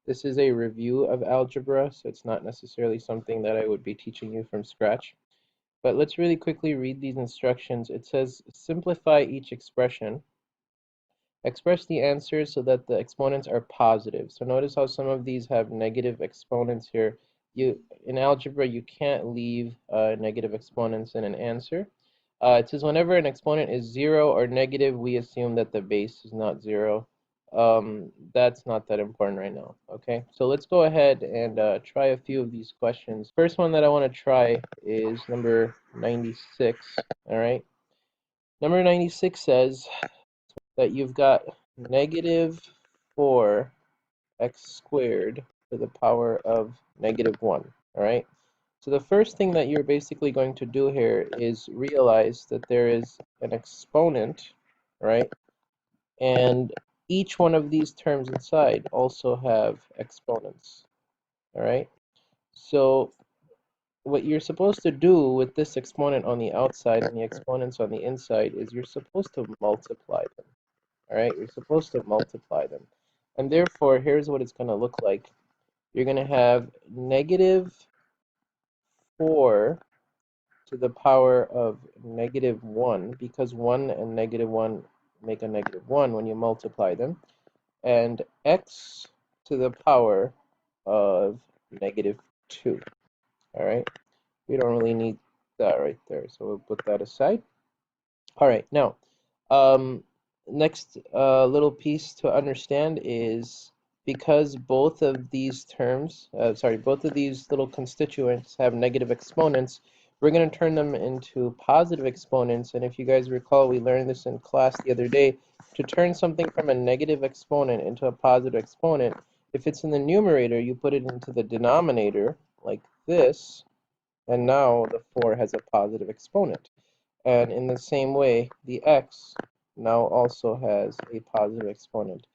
This is a review of algebra, so it's not necessarily something that I would be teaching you from scratch. But let's really quickly read these instructions. It says simplify each expression. Express the answers so that the exponents are positive. So notice how some of these have negative exponents here. In algebra, you can't leave negative exponents in an answer. It says whenever an exponent is 0 or negative, we assume that the base is not 0. That's not that important right now. Okay, so let's go ahead and try a few of these questions. First one that I want to try is number 96. All right, number 96 says that you've got negative 4x squared to the power of negative 1. All right. So the first thing that you're basically going to do here is realize that there is an exponent, right? And each one of these terms inside also have exponents. All right. So what you're supposed to do with this exponent on the outside and the exponents on the inside is you're supposed to multiply them. All right, you're supposed to multiply them. And therefore, here's what it's going to look like. You're going to have negative 4 to the power of negative 1, because 1 and negative 1 make a negative 1 when you multiply them, and x to the power of negative 2. All right, we don't really need that right there, so we'll put that aside. All right, now, next little piece to understand is because both of these terms, both of these little constituents have negative exponents, we're going to turn them into positive exponents. And if you guys recall, we learned this in class the other day. To turn something from a negative exponent into a positive exponent, if it's in the numerator, you put it into the denominator like this, and now the 4 has a positive exponent. And in the same way, the x now also has a positive exponent.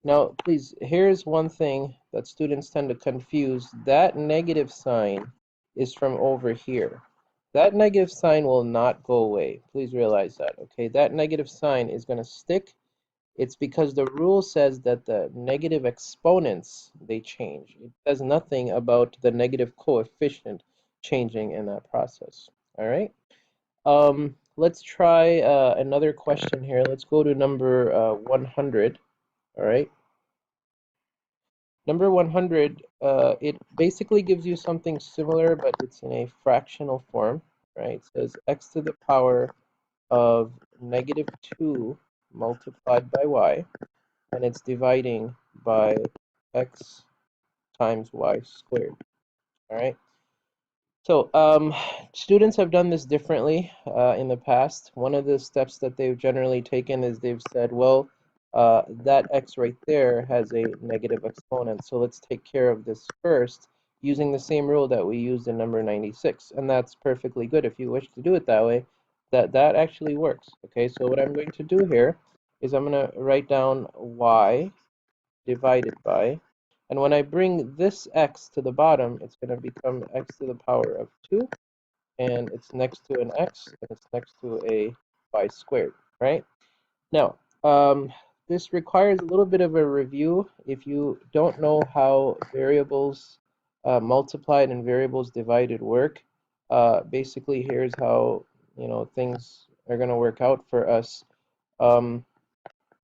Now, please, here's one thing that students tend to confuse. That negative sign is from over here. That negative sign will not go away. Please realize that, okay? That negative sign is going to stick. It's because the rule says that the negative exponents, they change. It says nothing about the negative coefficient changing in that process, all right? Let's try another question here. Let's go to number 100. All right. Number 100, it basically gives you something similar, but it's in a fractional form. Right? It says x to the power of negative 2 multiplied by y, and it's dividing by x times y squared. All right. So students have done this differently in the past. One of the steps that they've generally taken is they've said, well, that x right there has a negative exponent, so let's take care of this first using the same rule that we used in number 96. And that's perfectly good if you wish to do it that way. That actually works. Okay, so what I'm going to do here is I'm going to write down y divided by, and when I bring this x to the bottom, it's going to become x to the power of 2, and it's next to an x, and it's next to a y squared, right? Now, this requires a little bit of a review. If you don't know how variables multiplied and variables divided work, basically here's how things are going to work out for us.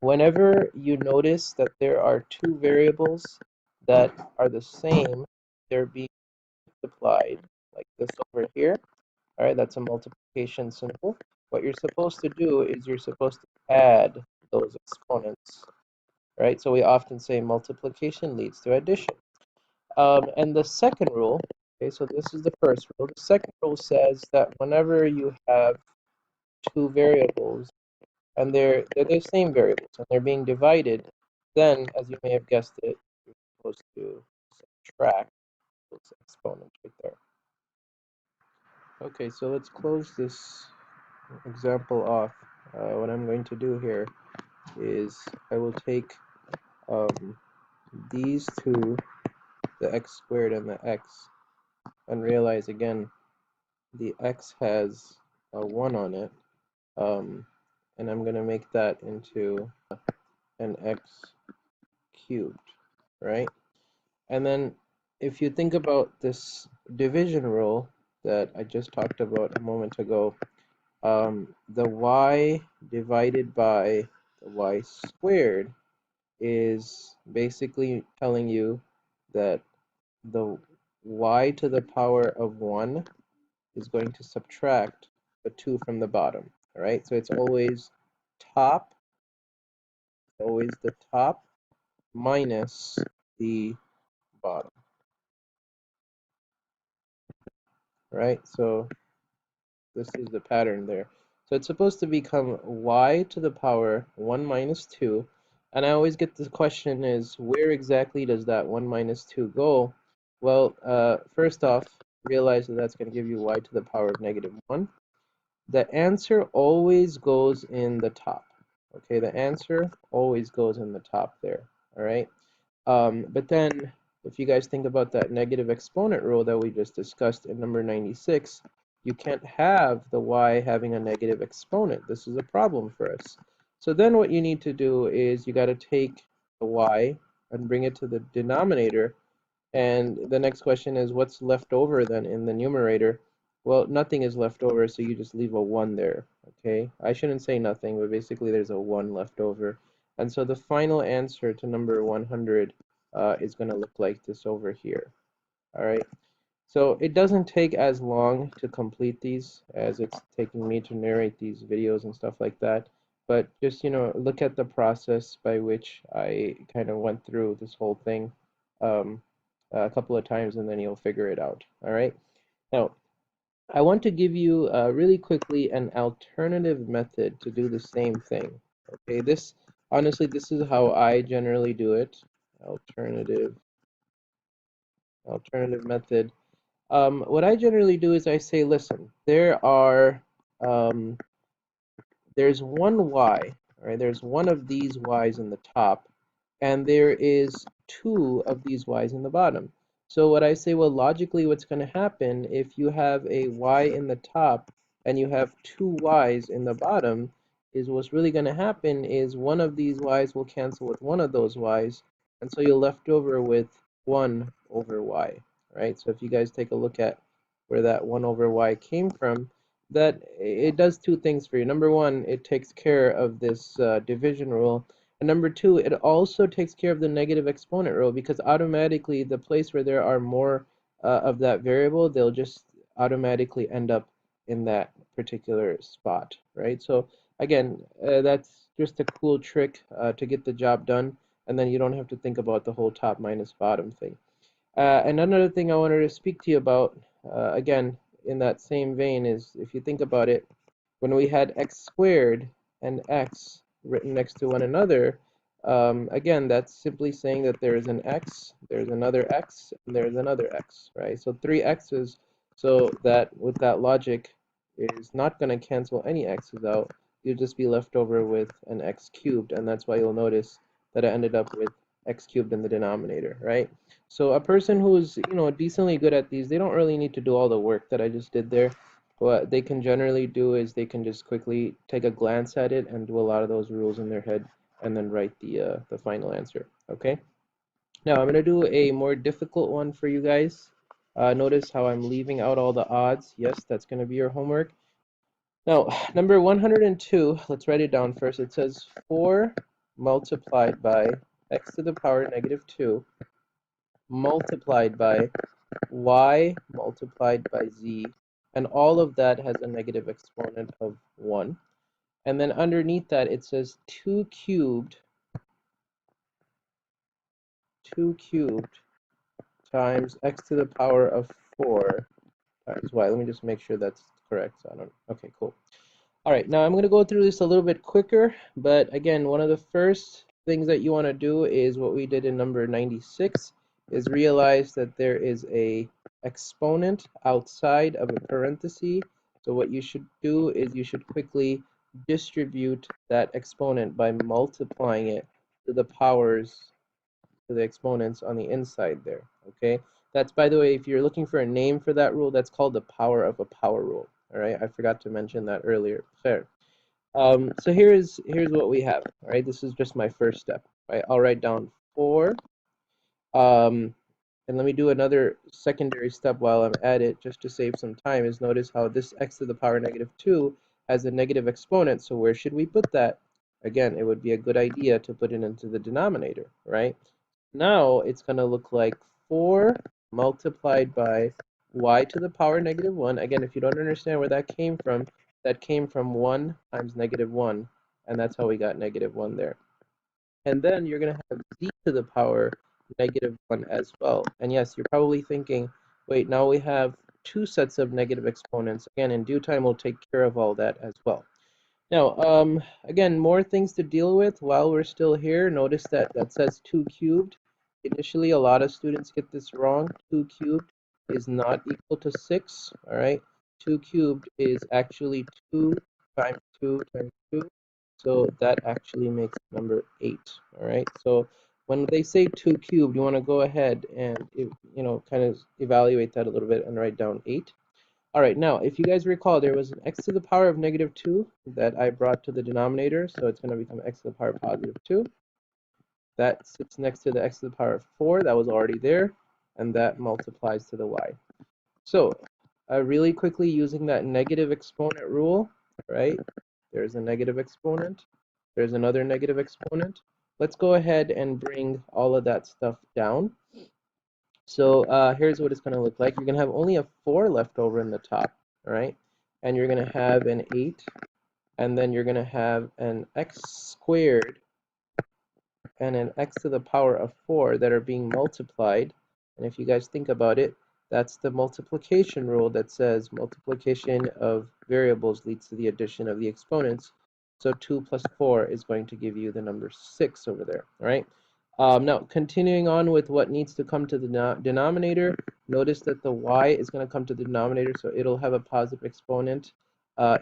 Whenever you notice that there are two variables that are the same, they're being multiplied, like this over here. All right, that's a multiplication symbol. What you're supposed to do is you're supposed to add those exponents, right? So we often say multiplication leads to addition. And the second rule, okay, so this is the first rule. The second rule says that whenever you have two variables and they're the same variables and they're being divided, then, as you may have guessed it, you're supposed to subtract those exponents right there. Okay, so let's close this example off. What I'm going to do here is I will take these two, the x squared and the x, and realize again the x has a 1 on it, and I'm going to make that into an x cubed, right? And then if you think about this division rule that I just talked about a moment ago, the y divided by the y squared is basically telling you that the y to the power of 1 is going to subtract the 2 from the bottom. All right, so it's top, always the top minus the bottom. Right, so this is the pattern there. So it's supposed to become y to the power 1 minus 2. And I always get the question is, where exactly does that 1 minus 2 go? Well, first off, realize that that's going to give you y to the power of negative 1. The answer always goes in the top. Okay, the answer always goes in the top there. All right. But then, if you guys think about that negative exponent rule that we just discussed in number 96, you can't have the y having a negative exponent. This is a problem for us. So then what you need to do is you got to take the y and bring it to the denominator. And the next question is, what's left over then in the numerator? Well, nothing is left over, so you just leave a 1 there, okay? I shouldn't say nothing, but basically there's a 1 left over. And so the final answer to number 100 is going to look like this over here, all right? So it doesn't take as long to complete these as it's taking me to narrate these videos and stuff like that. But just, look at the process by which I kind of went through this whole thing. A couple of times and then you'll figure it out. All right. Now, I want to give you really quickly an alternative method to do the same thing. Okay, honestly, this is how I generally do it. Alternative, alternative method. What I generally do is I say, listen, um, there's one y, right? There's one of these y's in the top, and there is two of these y's in the bottom. So what I say, well, logically, what's going to happen if you have a y in the top and you have two y's in the bottom is what's really going to happen is one of these y's will cancel with one of those y's, and so you're left over with 1 over y, right? So if you guys take a look at where that 1 over y came from, that it does two things for you. Number one, it takes care of this division rule. And number two, it also takes care of the negative exponent rule because automatically the place where there are more of that variable, they'll just automatically end up in that particular spot, right? So again, that's just a cool trick to get the job done, and then you don't have to think about the whole top minus bottom thing. And another thing I wanted to speak to you about, again, in that same vein, is if you think about it, when we had x squared and x written next to one another, again, that's simply saying that there is an x, there's another x, and there's another x, right? So three x's, so that with that logic is not going to cancel any x's out. You'll just be left over with an x cubed, and that's why you'll notice that I ended up with x cubed in the denominator, right? So a person who's, decently good at these, they don't really need to do all the work that I just did there. What they can generally do is they can just quickly take a glance at it and do a lot of those rules in their head and then write the final answer, okay? Now I'm going to do a more difficult one for you guys. Notice how I'm leaving out all the odds. Yes, that's going to be your homework. Now, number 102, let's write it down first. It says 4 multiplied by x to the power negative 2 multiplied by y multiplied by z, and all of that has a negative exponent of 1. And then underneath that it says 2 cubed times x to the power of 4 times y. Let me just make sure that's correct. So I don't, okay, cool. All right, now I'm going to go through this a little bit quicker, but again, one of the first things that you want to do is what we did in number 96, is realize that there is a exponent outside of a parenthesis. So what you should do is you should quickly distribute that exponent by multiplying it to the powers, to the exponents on the inside there, okay? That's, by the way, if you're looking for a name for that rule, that's called the power of a power rule. All right, I forgot to mention that earlier. Fair. So here's what we have. All right, this is just my first step. Right, I'll write down 4. and let me do another secondary step while I'm at it, just to save some time, is notice how this x to the power negative 2 has a negative exponent, so where should we put that? Again, it would be a good idea to put it into the denominator, right? Now it's going to look like 4 multiplied by y to the power negative 1. Again, if you don't understand where that came from 1 times negative 1, and that's how we got negative 1 there. And then you're going to have z to the power negative 1 as well. And yes, you're probably thinking, wait, now we have 2 sets of negative exponents. Again, in due time, we'll take care of all that as well. Now, again, more things to deal with while we're still here. Notice that that says 2 cubed. Initially, a lot of students get this wrong. 2 cubed is not equal to 6, all right? 2 cubed is actually 2 times 2 times 2. So that actually makes number 8, all right? So when they say 2 cubed, you want to go ahead and, kind of evaluate that a little bit and write down 8. All right, now, if you guys recall, there was an x to the power of negative 2 that I brought to the denominator, so it's going to become x to the power of positive 2. That sits next to the x to the power of 4 that was already there, and that multiplies to the y. So, really quickly using that negative exponent rule, right? There's a negative exponent. There's another negative exponent. Let's go ahead and bring all of that stuff down. So here's what it's going to look like. You're going to have only a 4 left over in the top, all right? And you're going to have an 8, and then you're going to have an x squared and an x to the power of 4 that are being multiplied. And if you guys think about it, that's the multiplication rule that says multiplication of variables leads to the addition of the exponents. So 2 plus 4 is going to give you the number 6 over there, all right? Now, continuing on with what needs to come to the denominator, notice that the y is going to come to the denominator, so it'll have a positive exponent.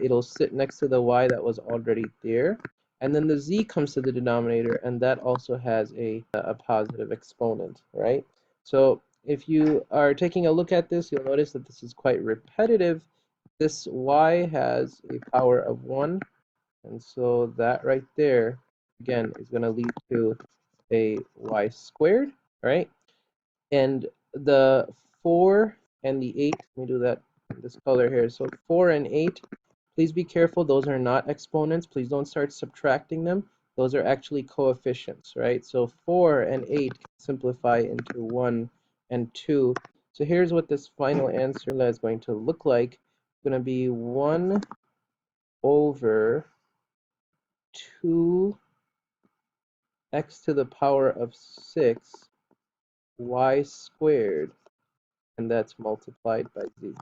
It'll sit next to the y that was already there. And then the z comes to the denominator, and that also has a positive exponent, right? So if you are taking a look at this, you'll notice that this is quite repetitive. This y has a power of 1, and so that right there, again, is going to lead to a y squared, right? And the 4 and the 8, let me do that this color here. So 4 and 8, please be careful. Those are not exponents. Please don't start subtracting them. Those are actually coefficients, right? So 4 and 8 can simplify into 1 and 2. So here's what this final answer is going to look like. It's going to be 1 over 2 x to the power of 6 y squared, and that's multiplied by z.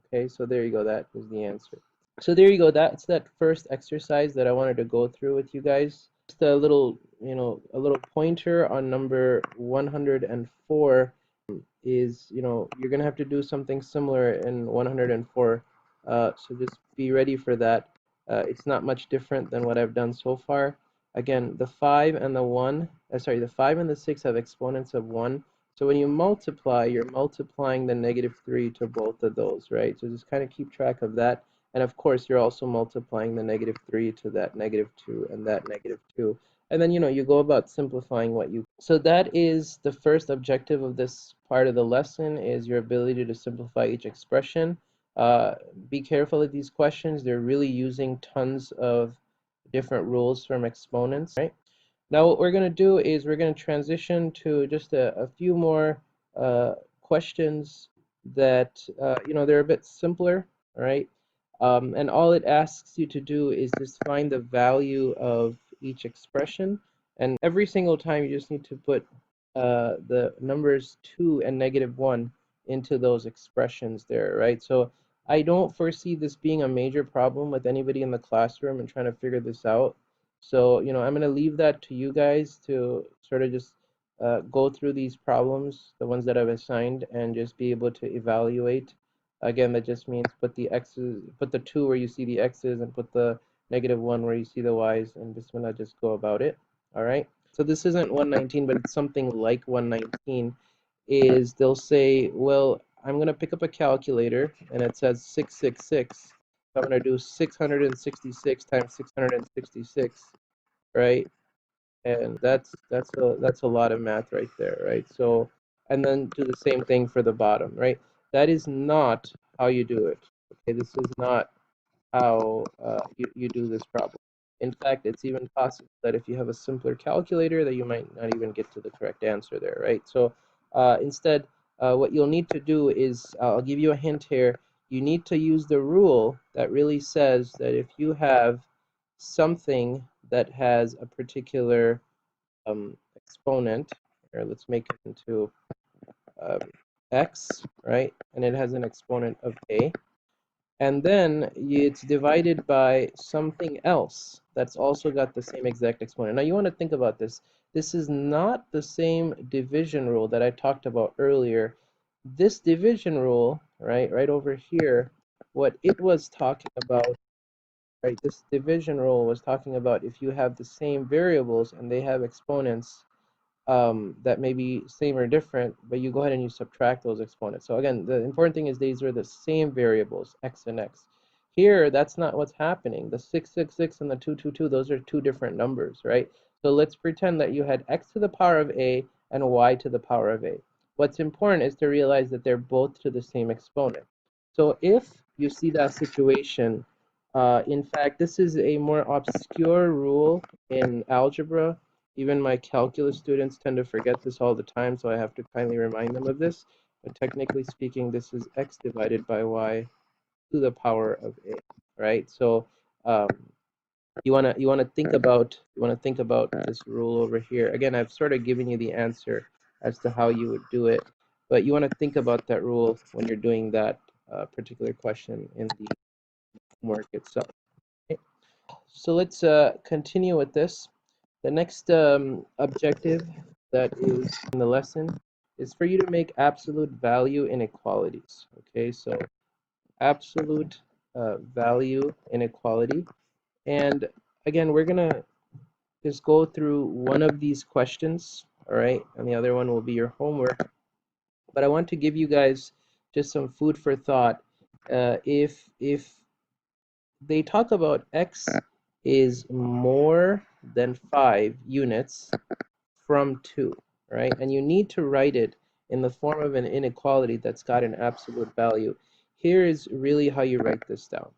Okay, so there you go. That is the answer. So there you go. That's that first exercise that I wanted to go through with you guys. Just a little, a little pointer on number 104 is, you're going to have to do something similar in 104. So just be ready for that. It's not much different than what I've done so far. Again, the 5 and the 1, the 5 and the 6 have exponents of 1. So when you multiply, you're multiplying the negative 3 to both of those, right? So just kind of keep track of that. And of course, you're also multiplying the negative 3 to that negative 2 and that negative 2. And then, you go about simplifying what you... So that is the first objective of this part of the lesson, is your ability to simplify each expression. Be careful of these questions. They're really using tons of different rules from exponents, right? Now what we're going to do is we're going to transition to just a few more questions that, they're a bit simpler, all right? And all it asks you to do is just find the value of each expression. And every single time you just need to put the numbers 2 and negative 1 into those expressions there, right? So I don't foresee this being a major problem with anybody in the classroom and trying to figure this out. So, I'm going to leave that to you guys to sort of just go through these problems, the ones that I've assigned, and just be able to evaluate. Again, that just means put the x's, put the 2 where you see the x's, and put the negative 1 where you see the y's, and just want to just go about it. All right. So this isn't 119, but it's something like 119. Is they'll say, well, I'm going to pick up a calculator, and it says 666. So I'm going to do 666 times 666, right? And that's a lot of math right there, right? So and then do the same thing for the bottom, right? That is not how you do it. Okay, this is not how you do this problem. In fact, it's even possible that if you have a simpler calculator that you might not even get to the correct answer there, right? So instead, what you'll need to do is, I'll give you a hint here, you need to use the rule that really says that if you have something that has a particular exponent, here let's make it into um, x, right? And it has an exponent of a, and then it's divided by something else that's also got the same exact exponent. Now you want to think about this. This is not the same division rule that I talked about earlier. This division rule, right over here, what it was talking about, right, this division rule was talking about if you have the same variables and they have exponents that may be same or different, but you go ahead and you subtract those exponents. So again, the important thing is these are the same variables, x and x. Here, that's not what's happening. The 666 and the 222, those are two different numbers, right? So let's pretend that you had x to the power of a and y to the power of a. What's important is to realize that they're both to the same exponent. So if you see that situation, in fact, this is a more obscure rule in algebra. Even my calculus students tend to forget this all the time, so I have to kindly remind them of this. But technically speaking, this is x divided by y to the power of a, right? So um, you wanna think about this rule over here. Again, I've sort of given you the answer as to how you would do it, but you want to think about that rule when you're doing that particular question in the homework itself. Okay? So let's continue with this. The next objective that is in the lesson is for you to make absolute value inequalities. Okay, so absolute value inequality. And again, we're going to just go through one of these questions, all right? And the other one will be your homework. But I want to give you guys just some food for thought. If they talk about x is more than 5 units from 2, right? And you need to write it in the form of an inequality that's got an absolute value. Here is really how you write this down,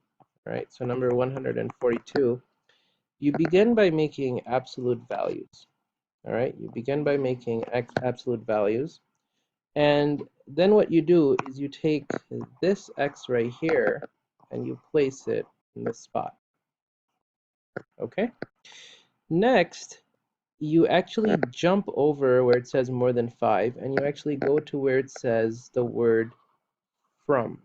right? So number 142, you begin by making absolute values, all right? You begin by making absolute values. And then what you do is you take this x right here and you place it in this spot, okay? Next, you actually jump over where it says more than 5 and you actually go to where it says the word from.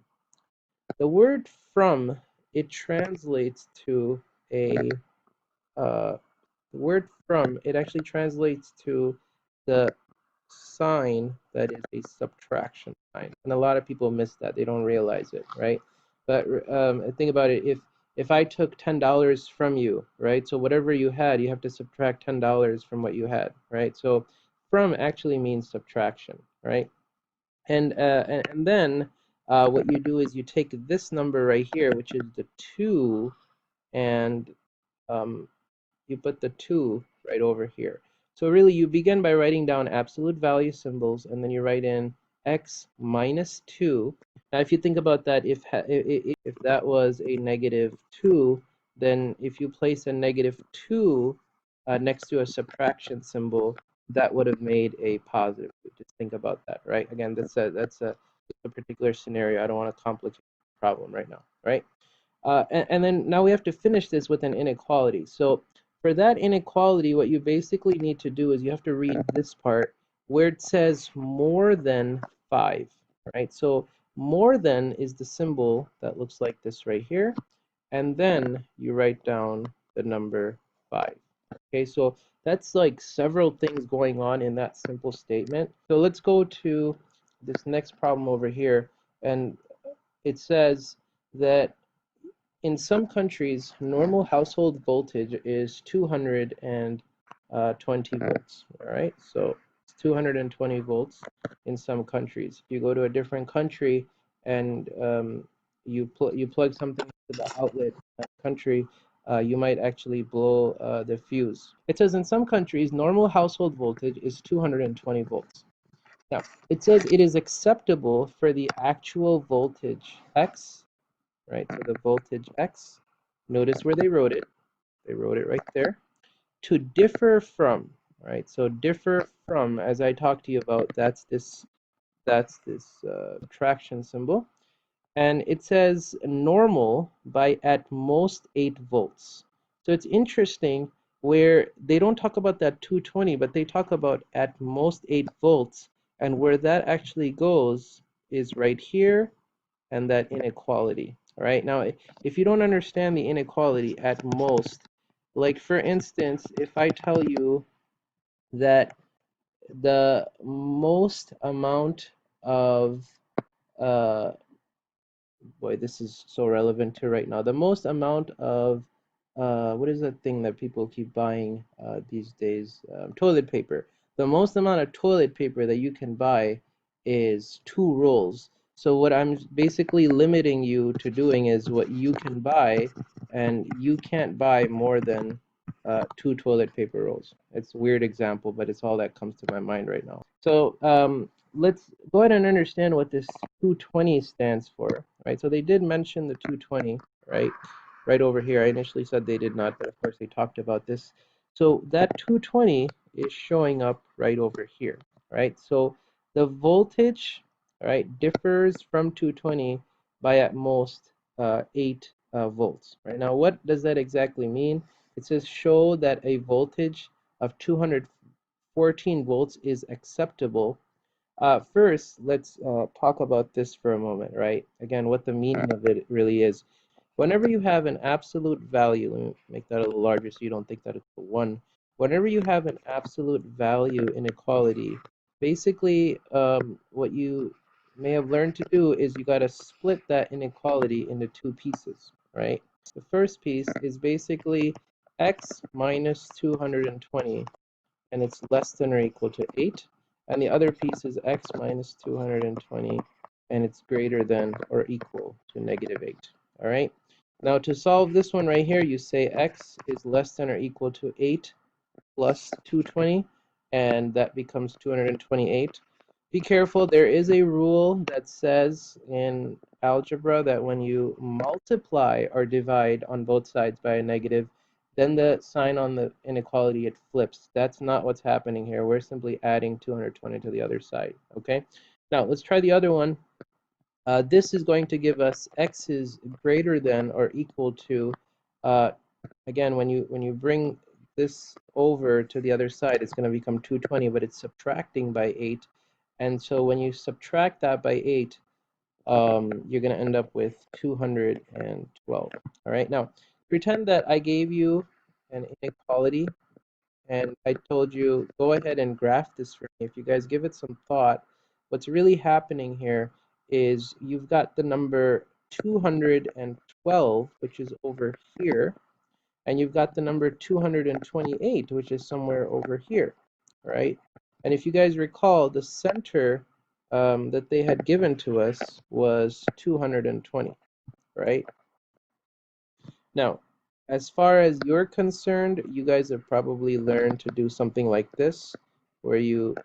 The word from, it translates to a the word from, it actually translates to the sign that is a subtraction sign, and a lot of people miss that. They don't realize it, right? But think about it. If I took $10 from you, right? So whatever you had, you have to subtract $10 from what you had, right? So from actually means subtraction, right? And then what you do is you take this number right here, which is the 2, and um, you put the 2 right over here. So really you begin by writing down absolute value symbols and then you write in x minus 2. Now if you think about that, if that was a negative 2, then if you place a negative 2 next to a subtraction symbol, that would have made a positive. Just think about that, right? Again, that's a particular scenario. I don't want to complicate the problem right now, right? And then now we have to finish this with an inequality. So for that inequality, what you basically need to do is you have to read this part where it says more than 5, right? So more than is the symbol that looks like this right here, and then you write down the number 5. Okay, so that's like several things going on in that simple statement. So let's go to this next problem over here, and it says that in some countries, normal household voltage is 220 volts. All right, so it's 220 volts in some countries. If you go to a different country and you plug something to the outlet in that country, you might actually blow the fuse. It says in some countries, normal household voltage is 220 volts. Now, it says it is acceptable for the actual voltage X, right? So the voltage X, notice where they wrote it. They wrote it right there. To differ from, right? So differ from, as I talked to you about, that's this subtraction symbol. And it says normal by at most 8 volts. So it's interesting where they don't talk about that 220, but they talk about at most 8 volts, and where that actually goes is right here and that inequality. All right, now if you don't understand the inequality at most, like for instance, if I tell you that the most amount of uh, boy, this is so relevant to right now. The most amount of what is that thing that people keep buying these days? Toilet paper. The most amount of toilet paper that you can buy is 2 rolls. So what I'm basically limiting you to doing is what you can buy, and you can't buy more than 2 toilet paper rolls. It's a weird example, but it's all that comes to my mind right now. So let's go ahead and understand what this 220 stands for, right? So they did mention the 220, right? Right over here. I initially said they did not, but of course they talked about this. So that 220 is showing up right over here, right? So the voltage, right, differs from 220 by at most 8 volts, right? Now, what does that exactly mean? It says show that a voltage of 214 volts is acceptable. First, let's talk about this for a moment, right? Again, what the meaning of it really is. Whenever you have an absolute value, let me make that a little larger so you don't think that it's a 1. Whenever you have an absolute value inequality, basically what you may have learned to do is you got to split that inequality into 2 pieces, right? The first piece is basically x minus 220, and it's less than or equal to 8. And the other piece is x minus 220, and it's greater than or equal to negative 8. All right? Now to solve this one right here, you say x is less than or equal to 8 plus 220, and that becomes 228. Be careful, there is a rule that says in algebra that when you multiply or divide on both sides by a negative, then the sign on the inequality, it flips. That's not what's happening here. We're simply adding 220 to the other side, okay? Now, let's try the other one. This is going to give us x is greater than or equal to, again, when you bring this over to the other side, it's going to become 220, but it's subtracting by 8. And so when you subtract that by 8, you're going to end up with 212. All right, now pretend that I gave you an inequality and I told you go ahead and graph this for me. If you guys give it some thought, what's really happening here is you've got the number 212, which is over here, and you've got the number 228, which is somewhere over here, right? And if you guys recall, the center that they had given to us was 220, right? Now, as far as you're concerned, you guys have probably learned to do something like this, where you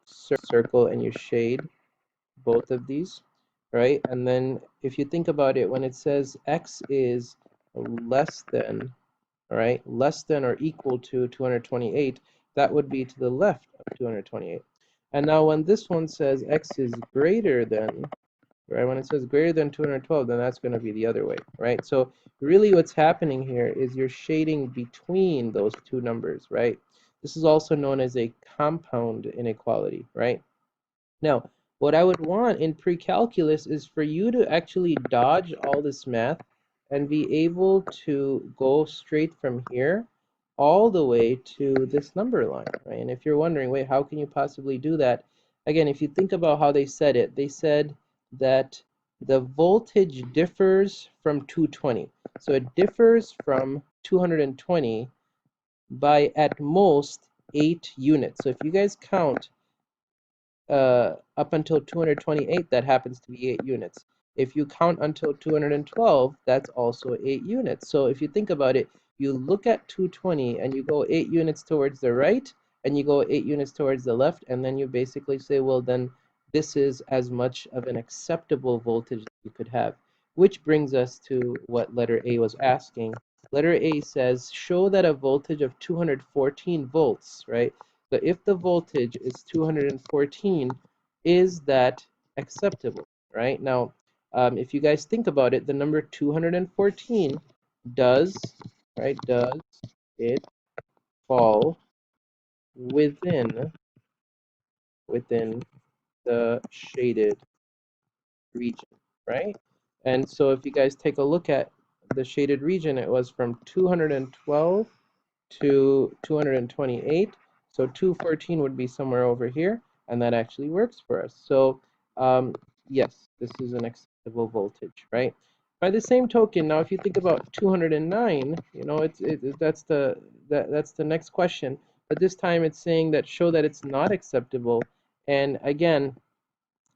circle and you shade both of these, right? And then if you think about it, when it says x is less than, all right, less than or equal to 228, that would be to the left of 228. And now when this one says x is greater than, right, when it says greater than 212, then that's going to be the other way, right? So really what's happening here is you're shading between those two numbers, right? This is also known as a compound inequality, right? Now, what I would want in pre-calculus is for you to actually dodge all this math and be able to go straight from here all the way to this number line, right? And if you're wondering, wait, how can you possibly do that? Again, if you think about how they said it, they said that the voltage differs from 220. So it differs from 220 by at most 8 units. So if you guys count up until 228, that happens to be 8 units. If you count until 212, that's also 8 units. So if you think about it, you look at 220 and you go 8 units towards the right, and you go 8 units towards the left, and then you basically say, well, then this is as much of an acceptable voltage that you could have. Which brings us to what letter A was asking. Letter A says, show that a voltage of 214 volts, right? So if the voltage is 214, is that acceptable, right? Now, if you guys think about it, the number 214 does, right, does it fall within the shaded region, right? And so if you guys take a look at the shaded region, it was from 212 to 228. So 214 would be somewhere over here, and that actually works for us. So yes, this is an acceptable voltage, right? By the same token, now if you think about 209, you know, that's the next question. But this time it's saying that show that it's not acceptable. And again,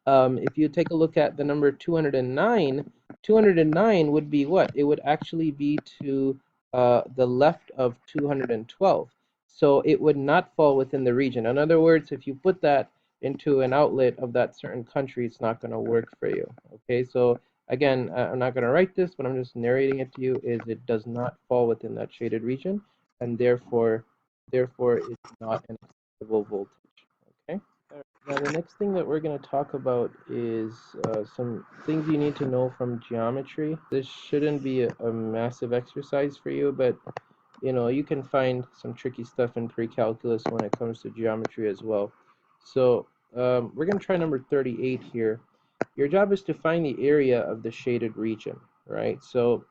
if you take a look at the number 209, 209 would be what? It would actually be to the left of 212. So it would not fall within the region. In other words, if you put that into an outlet of that certain country, it's not going to work for you. Okay, so again, I'm not going to write this, but I'm just narrating it to you, is it does not fall within that shaded region, and therefore it's not an acceptable voltage. Okay. Now, the next thing that we're going to talk about is some things you need to know from geometry. This shouldn't be a massive exercise for you, but you know, you can find some tricky stuff in pre-calculus when it comes to geometry as well. So we're going to try number 38 here. Your job is to find the area of the shaded region, right? So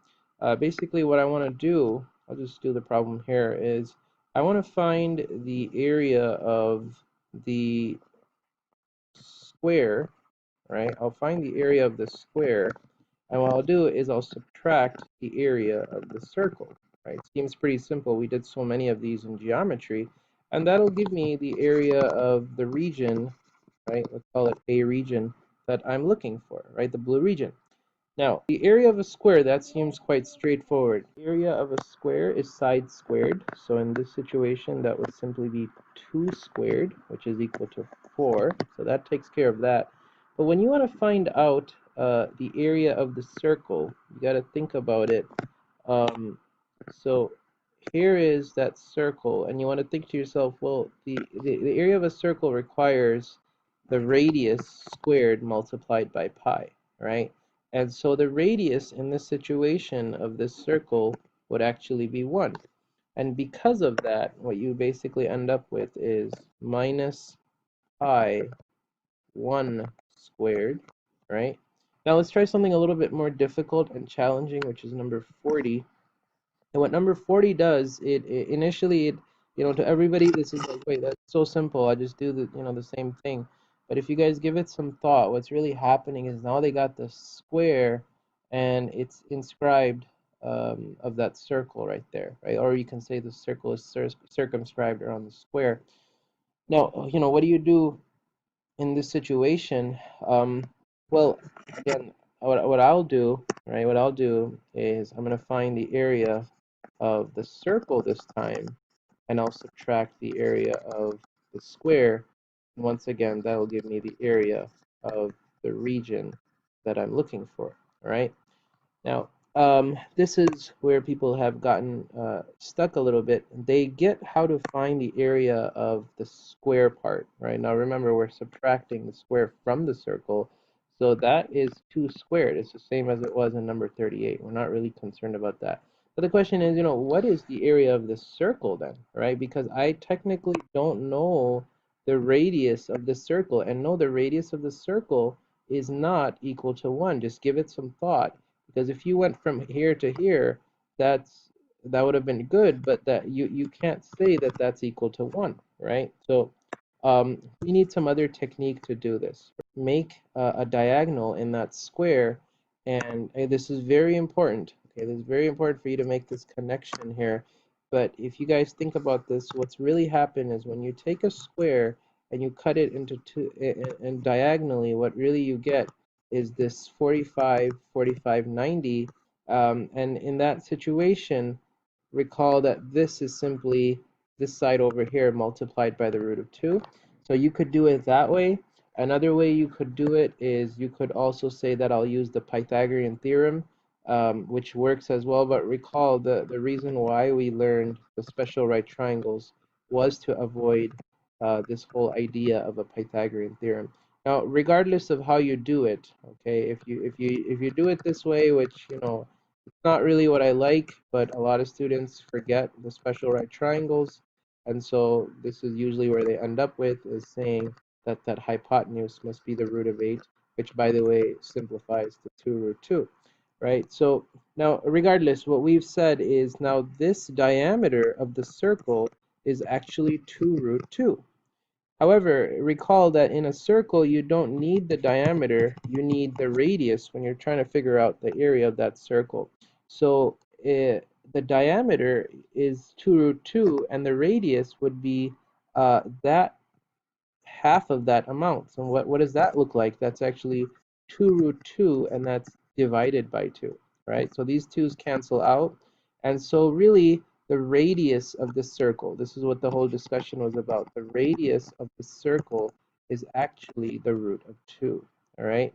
basically what I want to do, I'll just do the problem here, is I want to find the area of the square, right? I'll find the area of the square, and what I'll do is I'll subtract the area of the circle, right? Seems pretty simple. We did so many of these in geometry, and that'll give me the area of the region, right? Let's call it A region that I'm looking for, right? The blue region. Now, the area of a square, that seems quite straightforward. Area of a square is side squared. So in this situation, that would simply be 2 squared, which is equal to 4. So that takes care of that. But when you want to find out the area of the circle, you got to think about it. So here is that circle, and you want to think to yourself, well, the area of a circle requires the radius squared multiplied by pi, right? And so the radius in this situation of this circle would actually be 1. And because of that, what you basically end up with is minus pi 1 squared, right? Now let's try something a little bit more difficult and challenging, which is number 40. And what number 40 does, it initially, you know, to everybody, this is like, wait, that's so simple. I just do the, you know, the same thing. But if you guys give it some thought, what's really happening is now they got the square, and it's inscribed of that circle right there, right? Or you can say the circle is circumscribed around the square. Now, you know, what do you do in this situation? Well, again, what I'll do, right? What I'll do is I'm gonna find the area of the circle this time, and I'll subtract the area of the square. And once again, that'll give me the area of the region that I'm looking for, all right? Now, this is where people have gotten stuck a little bit. They get how to find the area of the square part, right? Now, remember, we're subtracting the square from the circle, so that is 2 squared. It's the same as it was in number 38. We're not really concerned about that. But the question is, you know, what is the area of the circle then, right? Because I technically don't know the radius of the circle, and no, the radius of the circle is not equal to 1. Just give it some thought. Because if you went from here to here, that would have been good, but that you can't say that that's equal to 1, right? So we need some other technique to do this. Make a diagonal in that square, and this is very important. Okay, this is very important for you to make this connection here. But if you guys think about this, what's really happened is when you take a square and you cut it into two, and diagonally, what really you get is this 45, 45, 90. And in that situation, recall that this is simply this side over here multiplied by the root of 2. So you could do it that way. Another way you could do it is you could also say that I'll use the Pythagorean theorem, which works as well. But recall the reason why we learned the special right triangles was to avoid this whole idea of a Pythagorean theorem. Now, regardless of how you do it, okay, if you do it this way, which it's not really what I like, but a lot of students forget the special right triangles, and so this is usually where they end up with is saying that that hypotenuse must be the root of 8, which by the way simplifies to 2 root 2, right? So now regardless, what we've said is now this diameter of the circle is actually 2 root 2. However, recall that in a circle, you don't need the diameter, you need the radius when you're trying to figure out the area of that circle. So the diameter is 2 root 2, and the radius would be that half of that amount. So what does that look like? That's actually 2 root 2, and that's divided by 2, right? So these 2's cancel out. And so really, the radius of the circle, this is what the whole discussion was about. The radius of the circle is actually the root of 2, all right?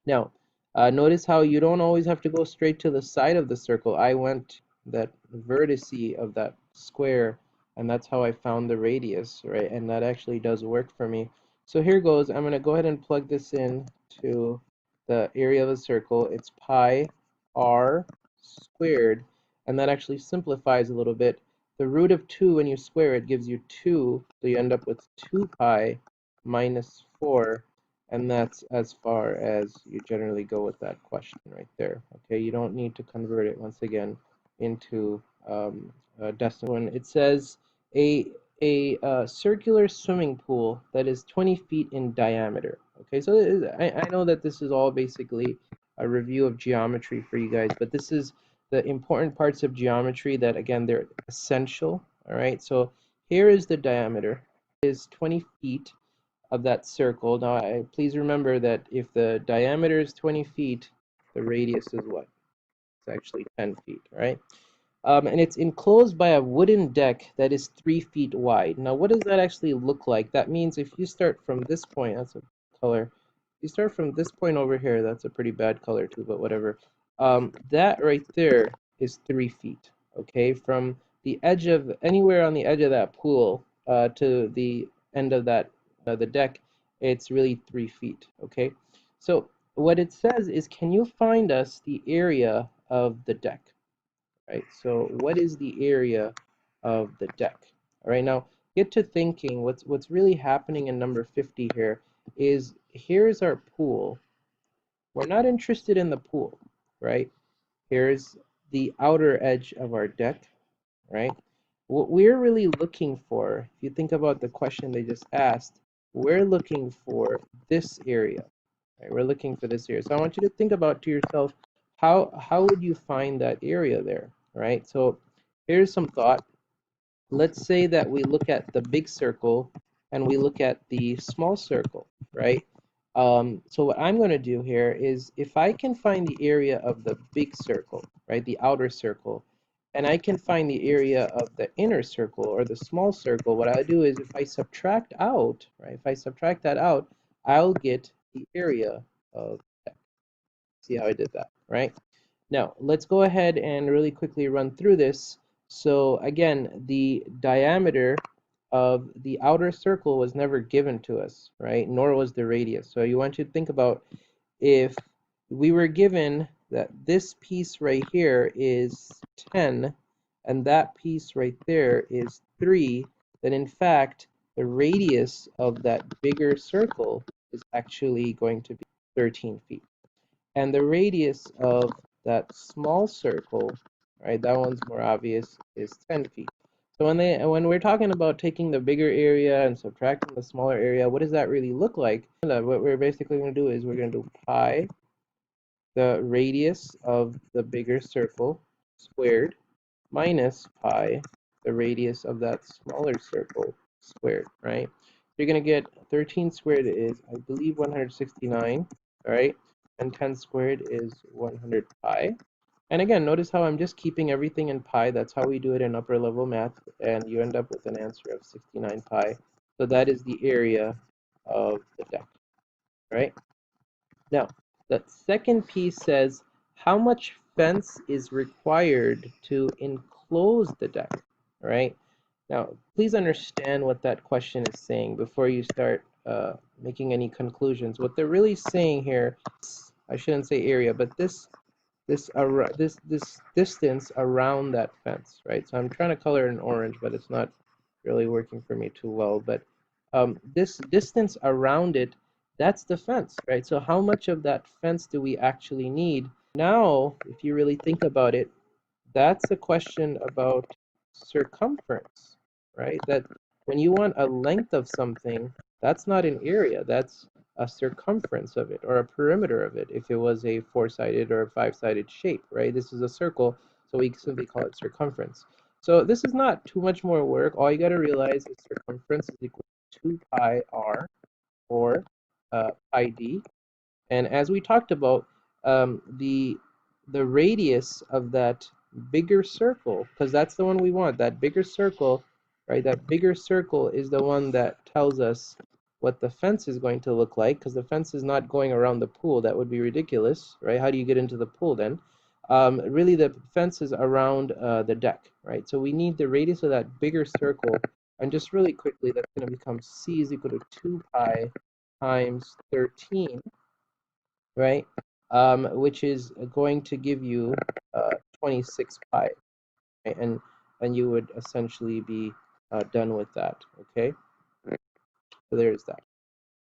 Now, notice how you don't always have to go straight to the side of the circle. I went that vertice of that square, and that's how I found the radius, right? And that actually does work for me. So here goes. I'm going to go ahead and plug this in to the area of a circle. It's pi r squared, and that actually simplifies a little bit. The root of 2, when you square it, gives you 2, so you end up with 2 pi minus 4, and that's as far as you generally go with that question right there. Okay, you don't need to convert it once again into a decimal. When it says a circular swimming pool that is 20 feet in diameter. Okay, so I know that this is all basically a review of geometry for you guys, but this is the important parts of geometry that, again, they're essential. All right, so here is the diameter. It is 20 feet of that circle. Now, please remember that if the diameter is 20 feet, the radius is what? It's actually 10 feet, right? And it's enclosed by a wooden deck that is 3 feet wide. Now, what does that actually look like? That means if you start from this point, that's a color. You start from this point over here, that's a pretty bad color too, but whatever. That right there is 3 feet, okay? From the edge of, anywhere on the edge of that pool to the end of that, the deck, it's really 3 feet, okay? So what it says is, can you find us the area of the deck? Right? So what is the area of the deck? All right, now get to thinking what's really happening in number 50 here is here's our pool. We're not interested in the pool, right? Here's the outer edge of our deck, right? What we're really looking for, if you think about the question they just asked, we're looking for this area. Right? We're looking for this area. So I want you to think about to yourself, how would you find that area there, right? So here's some thought. Let's say that we look at the big circle and we look at the small circle, right? So what I'm going to do here is if I can find the area of the big circle, right, the outer circle, and I can find the area of the inner circle or the small circle, what I'll do is if I subtract out, right, if I subtract that out, I'll get the area of that. See how I did that, right? Now, let's go ahead and really quickly run through this. So again, the diameter of the outer circle was never given to us, right? Nor was the radius. So you want you to think about if we were given that this piece right here is 10 and that piece right there is 3, then in fact, the radius of that bigger circle is actually going to be 13 feet. And the radius of that small circle, right, that one's more obvious, is 10 feet. So when we're talking about taking the bigger area and subtracting the smaller area, what does that really look like? What we're basically going to do is we're going to do pi, the radius of the bigger circle, squared, minus pi, the radius of that smaller circle, squared, right? So you're going to get 13 squared is, I believe, 169, all right? And 10 squared is 100 pi. And again, notice how I'm just keeping everything in pi. That's how we do it in upper level math, and you end up with an answer of 69 pi. So that is the area of the deck, right? Now, the second piece says how much fence is required to enclose the deck, right? Now, please understand what that question is saying before you start making any conclusions. What they're really saying here, I shouldn't say area, but this distance around that fence, right? So I'm trying to color it in orange, but it's not really working for me too well. But this distance around it, that's the fence, right? So how much of that fence do we actually need? Now, if you really think about it, that's a question about circumference, right? That when you want a length of something, that's not an area, that's a circumference of it or a perimeter of it if it was a four-sided or a five-sided shape, right? This is a circle, so we simply call it circumference. So this is not too much more work. All you got to realize is circumference is equal to 2 pi r or pi d. And as we talked about, the radius of that bigger circle, because that's the one we want, that bigger circle, right? That bigger circle is the one that tells us what the fence is going to look like, because the fence is not going around the pool. That would be ridiculous, right? How do you get into the pool then? Really, the fence is around the deck, right? So we need the radius of that bigger circle. And just really quickly, that's going to become c is equal to 2 pi times 13, right? Which is going to give you 26 pi, right? And you would essentially be done with that, okay? So there's that.